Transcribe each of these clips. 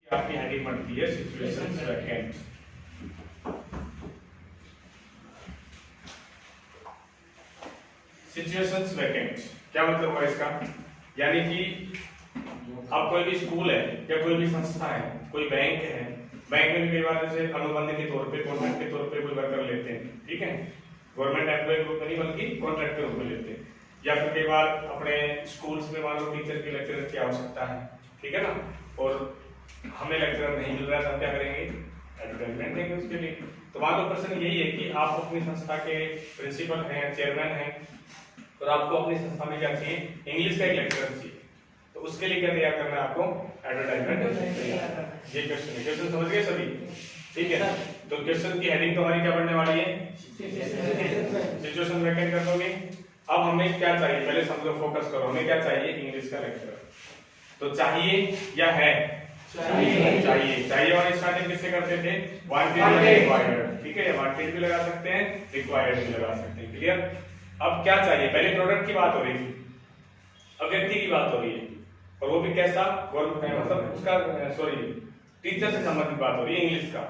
आपकी हेडिंग बनती है सिचुएशंस वैकेंट। सिचुएशंस वैकेंट क्या मतलब हुआ इसका, यानी कि अब कोई भी स्कूल है या कोई भी संस्था है, कोई बैंक है, बैंक में भी कई बार जैसे अनुबंध के तौर पे, कॉन्ट्रैक्ट के तौर पे कोई वर्कर लेते हैं, ठीक है, गवर्नमेंट एम्प्लॉय ग्रुप में नहीं बल्कि कॉन्ट्रैक्ट के रूप में लेते हैं। या फिर कई बार अपने स्कूल्स में मान लो टीचर की लेक्चरर की आवश्यकता है, ठीक है ना, और हमें लेक्चरर नहीं मिल रहा है तो हम क्या करेंगे, एडवर्टाइजमेंट देंगे उसके लिए। तो मान लो प्रश्न यही है कि आप अपनी संस्था के प्रिंसिपल हैं, चेयरमैन हैं, और आपको अपनी संस्था में क्या चाहिए, इंग्लिश का एक लेक्चरर चाहिए, तो उसके लिए क्या तैयार करना है आपको, एडवर्टाइजमेंट। ये क्वेश्चन है, क्वेश्चन समझ गए सभी, ठीक है। तो क्वेश्चन की हेडिंग तो हमारी क्या बनने वाली है, सिचुएशन वैकेंट कर दोगे। अब हमें क्या चाहिए, पहले समझो, फोकस करो, हमें क्या चाहिए, इंग्लिश का लेक्चरर। तो चाहिए या है, चाहिए और स्टार्टिंग किससे करते थे, वांटेड या रिक्वायर्ड, ठीक है, वांटेड भी लगा सकते हैं, रिक्वायर्ड भी लगा सकते हैं, क्लियर। अब क्या चाहिए, पहले प्रोडक्ट की बात हो रही थी, अब व्यक्ति की बात हो रही है, और वो भी कैसा, मतलब उसका सॉरी टीचर से संबंधित बात हो रही है, इंग्लिश का।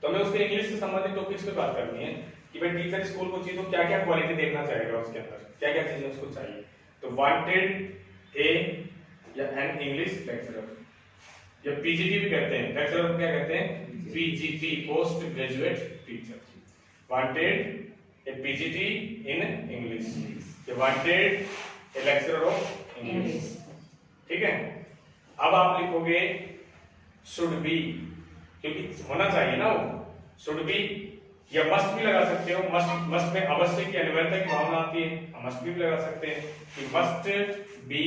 तो हमें उसके इंग्लिश से संबंधित टॉपिक्स पे बात करनी है कि भाई टीचर स्कूल को चाहिए तो क्या क्या क्वालिटी देखना चाहेगा, उसके अंदर क्या क्या चीजें उसको चाहिए। तो वांटेड ए या एन इंग्लिश लेक्चरर, या पीजीटी भी कहते हैं, लेक्चरर को क्या कहते हैं, PGT, post graduate teacher. Wanted a PGT in English, ये wanted a lecturer of English, ठीक है। अब आप लिखोगे शुड बी, क्योंकि होना चाहिए ना वो, शुड बी, या मस्ट भी लगा सकते हो, मस्ट में अवश्य की अनिवार्यता की भावना आती है, मस्ट भी लगा सकते हैं कि मस्ट बी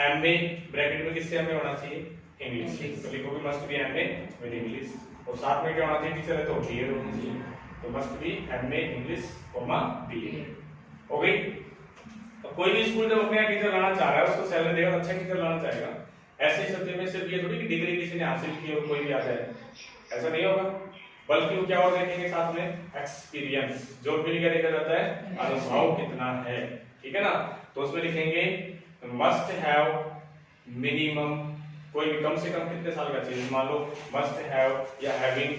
एमए, ब्रैकेट में किससे एमए होना चाहिए, इंग्लिश, तो लिखोगे must be MA with English, और साथ में क्या होना चाहिए, टीचर है तो बीएड होना चाहिए, तो must be MA English comma BEd, हो गई। तो कोई भी स्कूल जब अपने टीचर लाना चाह रहा है, उसको सैलरी देगा, अच्छा टीचर लाना चाहेगा। ऐसे ही सत्य में सिर्फ ये थोड़ी कि डिग्री किसी ने हासिल की और कोई भी आ जाए, ऐसा नहीं होगा, बल्कि वो क्या और देखेंगे साथ में, एक्सपीरियंस, जो भी क्या देखा जाता है, अनुभव कितना है, ठीक है ना। तो उसमें लिखेंगे मस्ट हैव मिनिमम, कोई भी कम से कम कितने साल का चाहिए, मान लो मस्ट हैव या having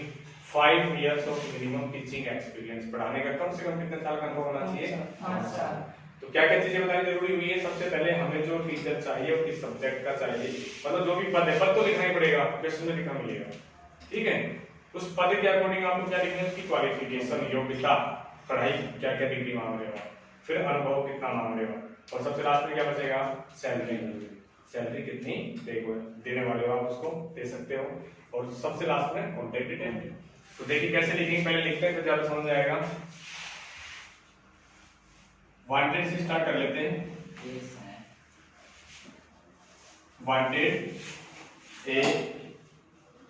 5 years of minimum teaching experience, पढ़ाने का कम से कम कितने साल का अनुभव होना चाहिए, 5 साल। तो क्या क्या चीजें बतानी जरूरी हुई है, सबसे पहले हमें जो टीचर चाहिए वो किस सब्जेक्ट का चाहिए, मतलब जो भी पद है, पद तो लिखना ही पड़ेगा, क्वेश्चन में लिखना मिलेगा, ठीक है। उस पद के अकॉर्डिंग आपको क्या लिखना है, उसकी क्वालिफिकेशन, योग्यता, पढ़ाई क्या क्या डिग्री मांग रहे हो, फिर अनुभव कितना मांग रहे हो, और सबसे लास्ट में क्या बचेगा, सैलरी, सैलरी कितनी देने वाले हो आप, उसको दे सकते हो, और सबसे लास्ट में कॉन्टैक्ट डिटेल। तो देखिए कैसे लिखेंगे, पहले लिखते हैं तो ज्यादा समझ आएगा। वांटेड से स्टार्ट कर लेते हैं, wanted a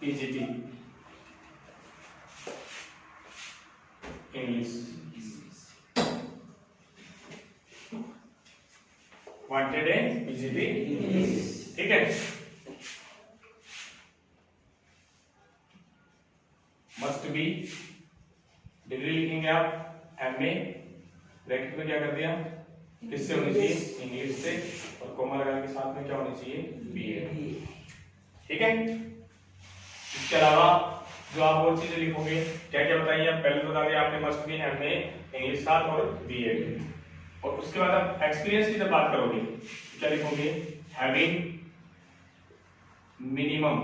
PGT English, wanted a PGT English, ठीक है। मस्ट बी, डिग्री लिखेंगे आप एमए, ब्रैकेट में क्या कर दिया, किससे होनी चाहिए, इंग्लिश से, और कोमा लगा के साथ में क्या होनी चाहिए, बीएड, ठीक है। इसके अलावा जो आप और चीजें लिखोगे, क्या क्या बताइए आप, पहले बता दिया आपने मस्ट बी एमए इंग्लिश साथ और बीएड, और उसके बाद आप एक्सपीरियंस की जब बात करोगे क्या लिखोगे, हैविंग मिनिमम,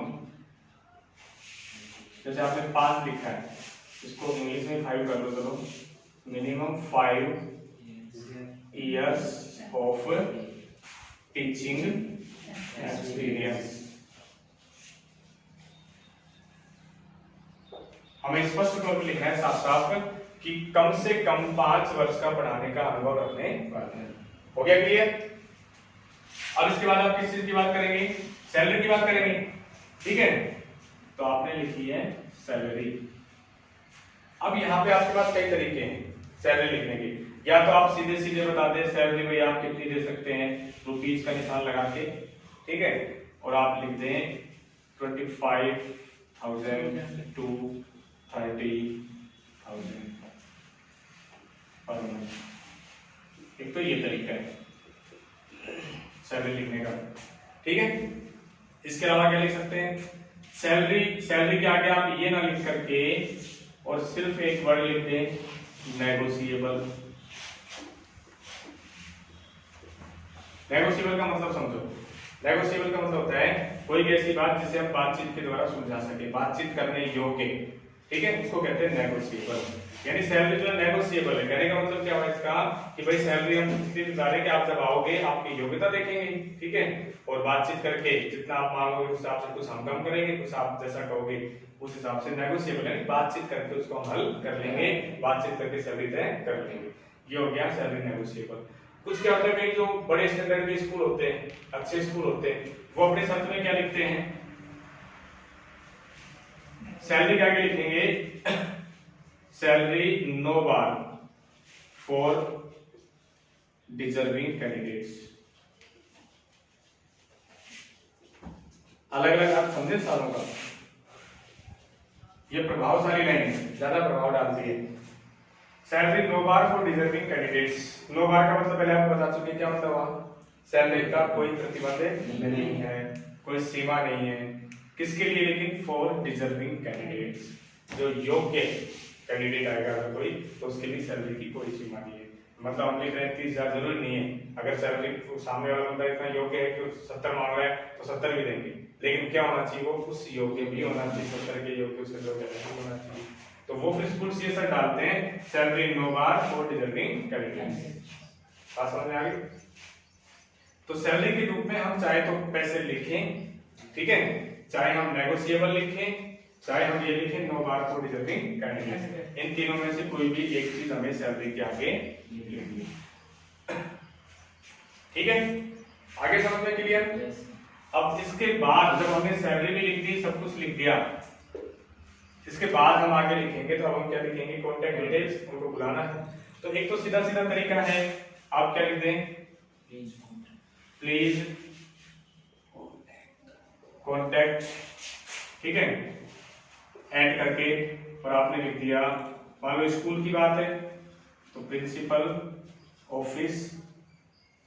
जैसे आपने 5 लिखा है, इसको इंग्लिश में 5 कर दो, चलो minimum 5 years of teaching experience। हमें स्पष्ट तौर पर लिखना है साफ साफ कि कम से कम 5 वर्ष का पढ़ाने का अनुभव रखने वाले हैं, हो गया क्लियर। अब इसके बाद आप किस चीज की बात करेंगे, सैलरी की बात करेंगे, ठीक है। तो आपने लिखी है सैलरी। अब यहाँ पे आपके पास कई तरीके हैं सैलरी लिखने के, या तो आप सीधे सीधे बता दें सैलरी भाई आप कितनी दे सकते हैं, रुपीज का निशान लगा के, ठीक है, और आप लिख दें 25,000 to 30,000 पर मंथ। एक तो ये तरीका है सैलरी लिखने का, ठीक है। इसके अलावा क्या लिख सकते हैं, सैलरी के आगे आप ये ना लिख करके और सिर्फ एक वर्ड लिख दें नेगोशिएबल। नेगोशिएबल का मतलब समझो। नेगोशिएबल का मतलब होता है कोई भी ऐसी बात जिसे हम बातचीत के द्वारा सुलझा सके, बातचीत करने योग्य, ठीक है, उसको कहते हैं नेगोशिएबल। यानी सैलरी जो है नेगोशिएबल है। कहने का मतलब क्या हुआ इसका कि भाई सैलरी हम इसलिए बता रहे हैं कि आप जब आओगे आपकी योग्यता देखेंगे, ठीक है, और बातचीत करके जितना आप मांगोगे उस हिसाब से कुछ हम कम करेंगे, कुछ आप जैसा कहोगे उस हिसाब से। नेगोशिएबल है बातचीत करके उसको हम हल कर लेंगे, बातचीत करके सैलरी तय कर लेंगे। ये हो गया सैलरी नेगोशिएबल। कुछ क्या होता है भाई, जो बड़े स्टैंडर्ड के स्कूल होते हैं, अच्छे स्कूल होते हैं, वो अपने शर्त में क्या लिखते हैं, सैलरी के आगे लिखेंगे salary no bar for deserving candidates. अलग अलग आप समझे सालों का, ये प्रभावशाली लाइन है, ज्यादा प्रभाव डालती है। Salary no bar for deserving candidates. No bar का मतलब पहले आपको बता चुके, क्या मतलब हुआ, सैलरी का कोई प्रतिबंध नहीं है, कोई सीमा नहीं है, किसके लिए, लेकिन फॉर डिजर्विंग कैंडिडेट्स, जो योग्य कैंडिडेट आएगा अगर कोई, तो उसके लिए सैलरी की कोई सीमा नहीं है। मतलब हम लिख रहे हैं 30,000 जरूरी नहीं है, अगर सैलरी सामने वाला बंदा इतना योग्य है कि 70 मांग रहा है तो 70 भी देंगे, लेकिन क्या होना चाहिए, वो उस योग्य भी होना चाहिए, 70 के योग्य उससे जो होना चाहिए। तो वो फिर स्कूल सीएसआर डालते हैं salary no bar for deserving candidates. बात समझ में आ गई। तो सैलरी के रूप में हम चाहे तो पैसे लिखें, ठीक है, चाहे हम नेगोशिएबल लिखें, चाहे हम ये लिखें no bar for deserving candidates. इन तीनों में से कोई भी एक चीज हमें सैलरी के आगे लिखनी है, ठीक है, आगे समझ में क्लियर। अब इसके बाद जब हमने सैलरी भी लिख दी, सब कुछ लिख दिया, इसके बाद हम आगे लिखेंगे, तो अब हम क्या लिखेंगे, कॉन्टैक्ट डिटेल्स, उनको बुलाना है। तो एक तो सीधा सीधा तरीका है, आप क्या लिख दें, प्लीज कॉन्टैक्ट, ठीक है, ऐड करके, और आपने लिख दिया, मान लो स्कूल की बात है तो प्रिंसिपल ऑफिस,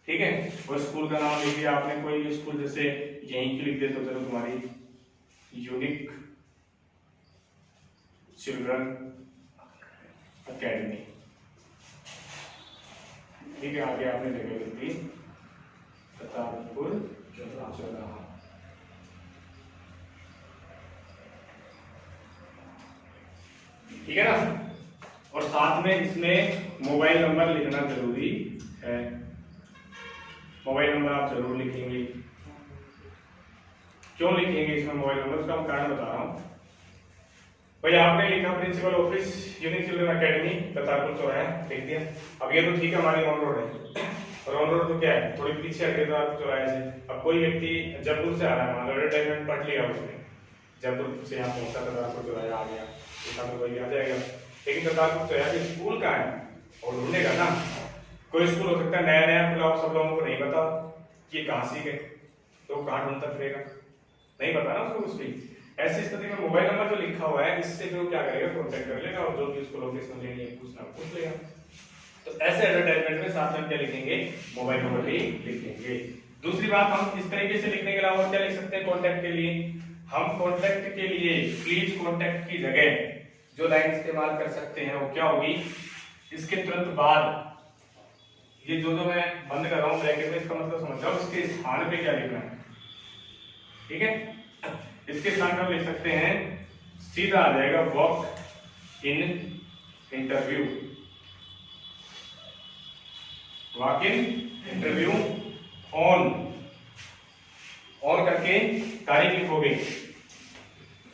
ठीक है, और स्कूल का नाम लिख दिया आपने, कोई भी स्कूल जैसे यहीं की लिख दे तो चलो तुम्हारी यूनिक चिल्ड्रन अकेडमी, ठीक है, आगे आपने जगह लिख दी प्रतापपुर चौराहा, ठीक है ना। और साथ में इसमें मोबाइल नंबर लिखना जरूरी है, मोबाइल नंबर आप जरूर लिखेंगे। क्यों लिखेंगे इसमें मोबाइल नंबर, उसका मैं कारण बता रहा हूं। भाई आपने लिखा principal office unique children academy Pratappur चौराहा, लिख दिया। अब ये तो ठीक है, हमारी ऑन रोड है, और ऑन रोड तो क्या है, थोड़ी पीछे हटे प्रतापपुर चौराहे से। अब कोई व्यक्ति जयपुर से आ रहा है, मान लो एडवर्टाइजमेंट पढ़ लिया उसने, जयपुर से यहाँ पहुंचा, प्रतापपुर चौराहे आ गया, तो वही आ जाएगा, लेकिन प्रतापपुर चौराहे स्कूल का है और ढूंढेगा ना। कोई स्कूल हो सकता है नया नया खुला, सब लोगों को नहीं पता कि कहाँ सीखे, तो कहाँ ढूंढता फिरेगा, नहीं पता ना उसको कुछ भी। ऐसी स्थिति में मोबाइल नंबर जो लिखा हुआ है, इससे जो क्या करेगा, कॉन्टेक्ट कर लेगा, और जो भी उसको लोकेशन लेनी है पूछना पूछ लेगा। तो ऐसे एडवर्टाइजमेंट में साथ में क्या लिखेंगे, मोबाइल नंबर भी लिखेंगे। दूसरी बात, हम इस तरीके से लिखने के अलावा क्या लिख सकते हैं कॉन्टेक्ट के लिए, हम कॉन्टेक्ट के लिए प्लीज कॉन्टेक्ट की जगह जो लाइन इस्तेमाल कर सकते हैं वो क्या होगी, इसके तुरंत बाद ये जो मैं बंद कर रहा हूं ब्रैकेट में, इसका मतलब समझ जाओ, इसके स्थान पे क्या लिखना है, ठीक है, इसके स्थान पर लिख सकते हैं, सीधा आ जाएगा walk in interview, walk in interview on करके तारीख लिखोगे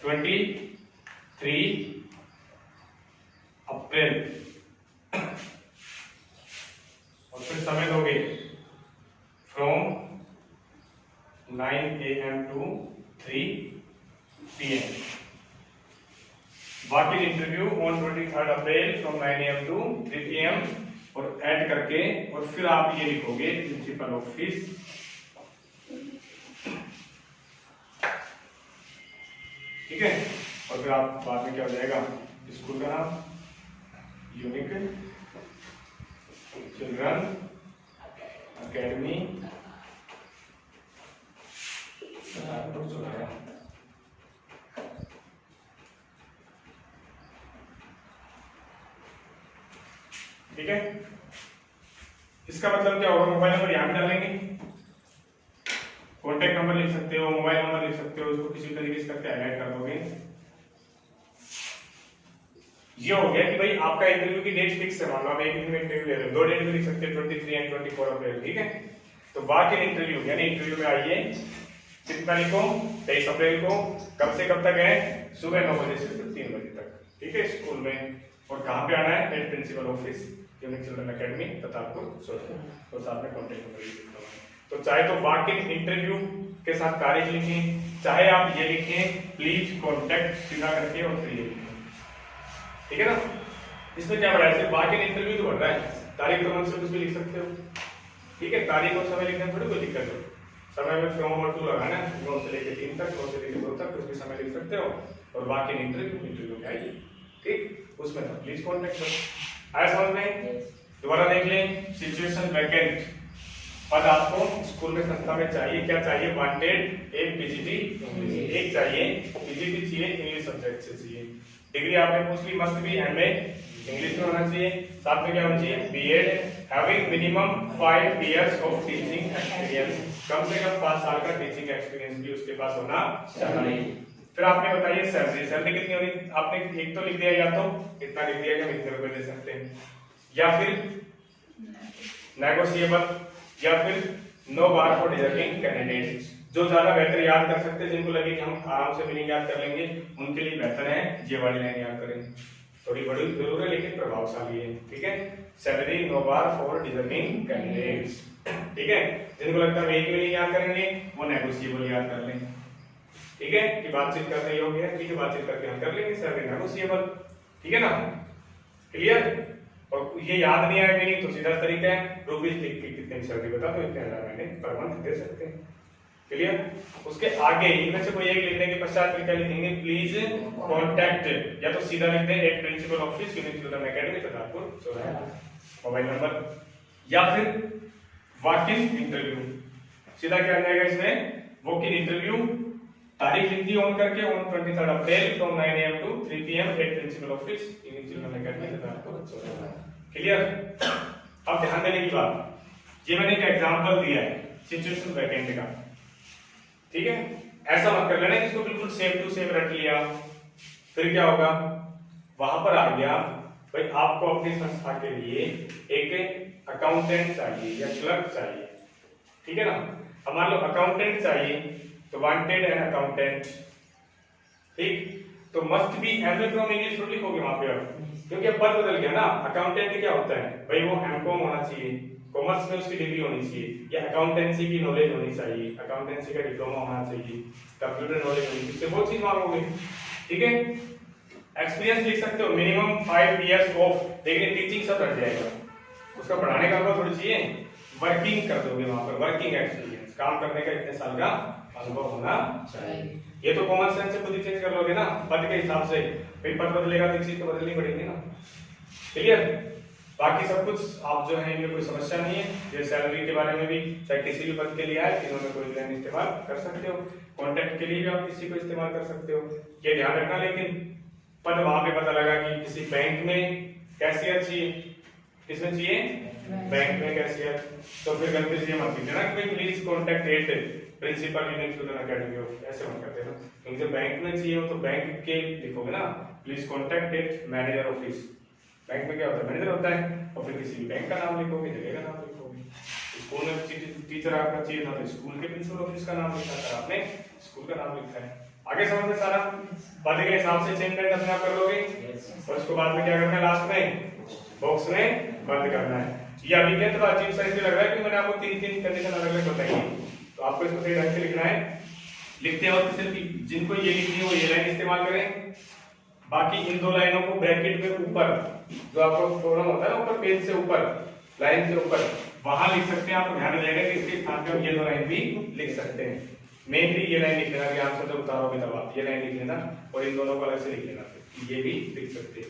23 अप्रैल, और फिर समय दोगे from 9 AM to 3 PM, walk in interview on 23 April from 9 AM to 3 PM, और ऐड करके, और फिर आप ये लिखोगे प्रिंसिपल ऑफिस, ठीक है, और फिर आप बाद में क्या हो जाएगा, स्कूल का नाम यूनिक चिल्ड्रन अकेडमी ठीक है। इसका मतलब क्या होगा, मोबाइल नंबर यहाँ पे डालेंगे, कॉन्टेक्ट नंबर लिख सकते हो, मोबाइल नंबर लिख सकते हो, उसको किसी तरीके से करके हाईलाइट कर दोगे। ये हो गया कि भाई आपका इंटरव्यू की डेट फिक्स है, मान लो आप एक दिन में इंटरव्यू ले रहे हो, 2 डेट में लिख सकते हो 23 एंड 24 अप्रैल, ठीक है। तो वाक इन इंटरव्यू यानी इंटरव्यू में आइए कितनी तारीख को, 23 अप्रैल को, कब से कब तक है, सुबह 9 बजे से 3 बजे तक, ठीक है, स्कूल में। और कहाँ पे आना है, head principal office unique children academy Pratappur Solan, और साथ में कॉन्टेक्ट नंबर लिखना है। तो चाहे तो वाक इन इंटरव्यू के साथ तारीख लिखें, चाहे आप ये लिखें प्लीज कॉन्टेक्ट सीधा करके और फिर ये लिखें, ठीक है ना। इसमें क्या बढ़ा है, सिर्फ वाक इन इंटरव्यू तो बढ़ रहा है, तारीख तो मन से कुछ भी लिख सकते हो, ठीक है। तारीख और समय लिखने में थोड़ी कोई दिक्कत है, समय में फ्रॉम और टू लगाना है, 9 से लेकर 3 तक, 9 से लेकर 2 तक कुछ भी समय लिख सकते हो। और वाक इन इंटरव्यू में आइए, ठीक, उसमें तो प्लीज कॉन्टेक्ट करो। आया समझ में? दोबारा देख लें, सिचुएशन वैकेंट पद आपको स्कूल में संस्था में चाहिए, क्या चाहिए, वांटेड, एक पीजीटी इंग्लिश, एक चाहिए पीजीटी चाहिए इंग्लिश सब्जेक्ट से चाहिए, डिग्री आपने पूछ ली, मस्ट बी एमए इंग्लिश में होना चाहिए, साथ में क्या होना चाहिए, BEd, having minimum 5 years of teaching experience, कम से कम 5 साल का टीचिंग एक्सपीरियंस भी उसके पास होना चाहिए। फिर आपने बताइए सैलरी, सैलरी कितनी होनी, आपने एक तो लिख दिया, या तो इतना लिख दिया कि हम इतने रुपए दे सकते हैं, या फिर नेगोशिएबल, या फिर no bar for deserving candidates, जो ज्यादा बेहतर याद कर सकते हैं, जिनको लगे कि हम आराम से मीनिंग याद कर लेंगे, उनके लिए बेहतर है ये वाली लाइन याद करें, थोड़ी बड़ी जरूर है लेकिन प्रभावशाली है, ठीक है। Salary no bar for deserving candidates, ठीक है। जिनको लगता है एक मीनिंग याद करेंगे वो नेगोशिएबल याद कर लें, ठीक है, कि बातचीत करने योग्य है, ठीक है, बातचीत करके हम कर लेंगे, सैलरी नेगोशिएबल, ठीक है ना, क्लियर। और ये याद नहीं आया मीनिंग तो सीधा तरीका है, रुपीज लिख के कितने की सैलरी बता दो, इतने हजार महीने पर मंथ दे सकते हैं, क्लियर। उसके आगे इनमें से कोई एक लिखने के पश्चात फिर क्या लिखेंगे, प्लीज कॉन्टैक्ट, या तो सीधा लिख दें at principal office unique children academy Pratappur Solan, mobile number, या फिर वॉक इन इंटरव्यू, सीधा क्या जाएगा इसमें, वॉक इन इंटरव्यू, तारीख लिख दी ऑन करके, on 23 April from 9 AM to 3 PM at principal office unique children academy Pratappur Solan, clear. अब ध्यान देने की बात, ये मैंने एक एग्जांपल दिया है सिचुएशन वैकेंट का, ठीक है, ऐसा मत कर लेना इसको बिल्कुल सेम टू सेम रट लिया, फिर क्या होगा, वहां पर आ गया भाई आपको अपनी संस्था के लिए एक अकाउंटेंट चाहिए या क्लर्क चाहिए, ठीक है ना। अब मान लो अकाउंटेंट चाहिए तो वांटेड एन अकाउंटेंट, ठीक, तो must be MA from English थोड़ी लिखोगे वहां पे, अब क्योंकि अब पद बदल गया ना। अकाउंटेंट क्या होता है भाई, वो एमकॉम होना चाहिए, कॉमर्स में उसकी डिग्री होनी चाहिए, या अकाउंटेंसी की नॉलेज होनी चाहिए, अकाउंटेंसी का डिप्लोमा होना चाहिए, कंप्यूटर नॉलेज होनी चाहिए, वो चीज मांगोगे, ठीक है। एक्सपीरियंस लिख सकते हो मिनिमम 5 इयर्स ऑफ, लेकिन टीचिंग सब रट जाएगा, उसका पढ़ाने का अनुभव थोड़ी चाहिए, वर्किंग कर दोगे वहां पर, वर्किंग एक्सपीरियंस, काम करने का इतने साल का अनुभव होना चाहिए। ये तो कॉमन सेंस से खुद ही चेंज कर लोगे ना पद के हिसाब से, फिर पद बदलेगा तो चीज तो बदलनी पड़ेगी ना, क्लियर। बाकी सब कुछ आप जो है इनमें कोई समस्या नहीं है, ये सैलरी के बारे में भी चाहे किसी भी पद के लिए आए तीनों में कोई लाइन इस्तेमाल कर सकते हो, कॉन्टेक्ट के लिए भी आप किसी को इस्तेमाल कर सकते हो, ये ध्यान रखना। लेकिन पद वहां पे पता लगा कि किसी बैंक में कैशियर चाहिए, किसमें चाहिए, बैंक में कैशियर, तो फिर गलती से ये मत कीजिए ना कि please contact at principal unique children academy of, ऐसे मत करते ना, क्योंकि जब बैंक में चाहिए हो तो बैंक के लिखोगे ना, please contact eight manager office, bank में क्या होता है मैनेजर होता है, और फिर किसी भी बैंक का नाम लिखोगे, जगह का नाम लिखोगे। स्कूल में टीचर आपका चाहिए था तो स्कूल के प्रिंसिपल ऑफिस का नाम लिखा था, आपने स्कूल का नाम लिखा है। आगे समझ में सारा पद के हिसाब से चेंज अपने आप कर लोगे, और उसको बाद में क्या करना है, लास्ट में बॉक्स में बंद करना है। ये अभी क्या थोड़ा अजीब सा इसलिए लग रहा है कि मैंने आपको 3 कंडीशन अलग अलग बताई, तो आपको इसको सही ढंग से लिखना है। लिखते वक्त सिर्फ जिनको ये लिखनी है वो ये लाइन इस्तेमाल करें, बाकी इन 2 लाइनों को ब्रैकेट में ऊपर जो आपको प्रॉब्लम होता है ना, ऊपर पेज से ऊपर, लाइन से ऊपर, वहां लिख सकते हैं। आपको ध्यान रहेगा कि इसके स्थान पे हम ये 2 लाइन भी लिख सकते हैं। मेनली ये लाइन लिख लेना, कि आंसर जब उतारोगे तब आप ये लाइन लिख लेना, और इन दोनों को अलग से लिख लेना, ये भी लिख सकते हैं।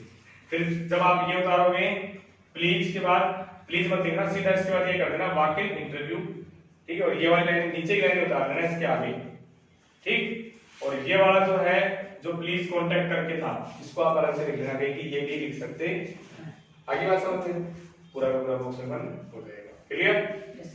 फिर जब आप ये उतारोगे प्लीज के बाद, प्लीज मत लिखना, सीधा इसके बाद ये कर देना वॉक इन इंटरव्यू, ठीक है, और ये वाली लाइन नीचे की लाइन उतार देना इसके आगे, ठीक। और ये वाला जो है जो प्लीज कांटेक्ट करके था, इसको आप अलग से लिख लेना, कि ये भी लिख सकते। आगे बात समझते हैं, पूरा का पूरा बॉक्स में बंद हो जाएगा। क्लियर? Yes.